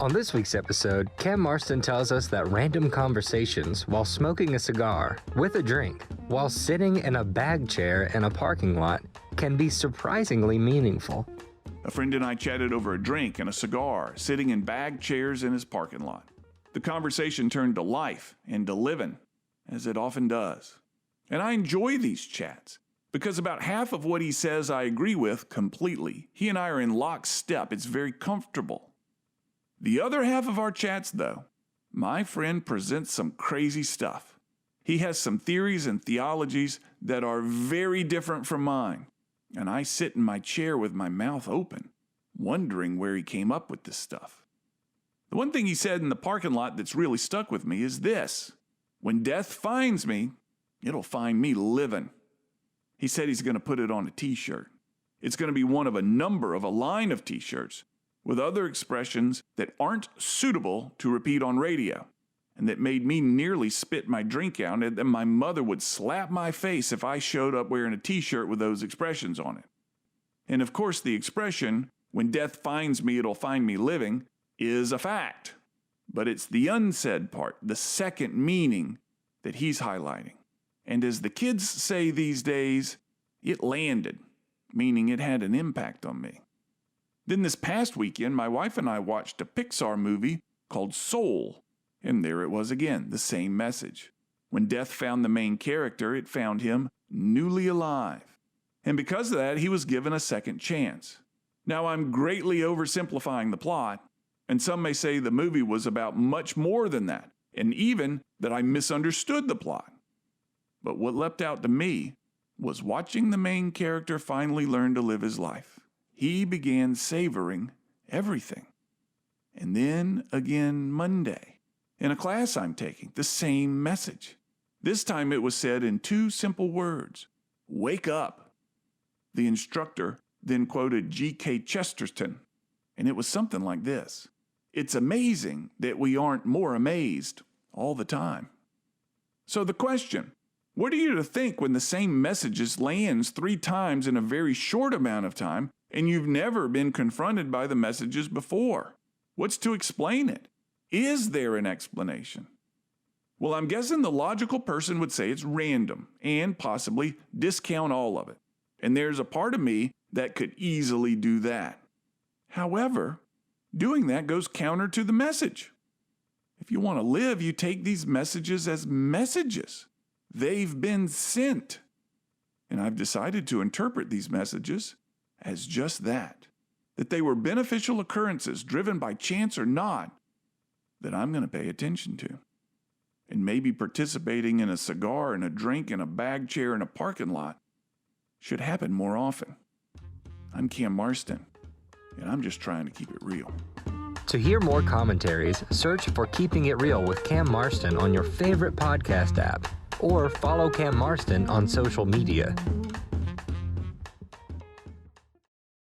On this week's episode, Cam Marston tells us that random conversations while smoking a cigar with a drink while sitting in a bag chair in a parking lot can be surprisingly meaningful. A friend and I chatted over a drink and a cigar, sitting in bag chairs in his parking lot. The conversation turned to life and to living, as it often does. And I enjoy these chats, because about half of what he says I agree with completely. He and I are in lockstep. It's very comfortable. The other half of our chats, though, my friend presents some crazy stuff. He has some theories and theologies that are very different from mine. And I sit in my chair with my mouth open, wondering where he came up with this stuff. The one thing he said in the parking lot that's really stuck with me is this: when death finds me, it'll find me living. He said he's going to put it on a t-shirt. It's going to be one of a number of a line of t-shirts with other expressions that aren't suitable to repeat on radio, and that made me nearly spit my drink out, and then my mother would slap my face if I showed up wearing a t-shirt with those expressions on it. And of course, the expression, when death finds me, it'll find me living, is a fact. But it's the unsaid part, the second meaning, that he's highlighting. And as the kids say these days, it landed, meaning it had an impact on me. Then this past weekend, my wife and I watched a Pixar movie called Soul. And there it was again, the same message. When death found the main character, it found him newly alive. And because of that, he was given a second chance. Now, I'm greatly oversimplifying the plot, and some may say the movie was about much more than that, and even that I misunderstood the plot. But what leapt out to me was watching the main character finally learn to live his life. He began savoring everything. And then again Monday, in a class I'm taking, the same message. This time it was said in two simple words: wake up. The instructor then quoted G.K. Chesterton, and it was something like this: it's amazing that we aren't more amazed all the time. So the question: what are you to think when the same message lands 3 times in a very short amount of time, and you've never been confronted by the messages before? What's to explain it? Is there an explanation? Well, I'm guessing the logical person would say it's random and possibly discount all of it. And there's a part of me that could easily do that. However, doing that goes counter to the message. If you want to live, you take these messages as messages. They've been sent. And I've decided to interpret these messages as just that they were beneficial occurrences driven by chance or not that I'm going to pay attention to. And maybe participating in a cigar and a drink in a bag chair in a parking lot should happen more often. I'm Cam Marston, and I'm just trying to keep it real. To hear more commentaries, search for Keeping It Real with Cam Marston on your favorite podcast app, or follow Cam Marston on social media.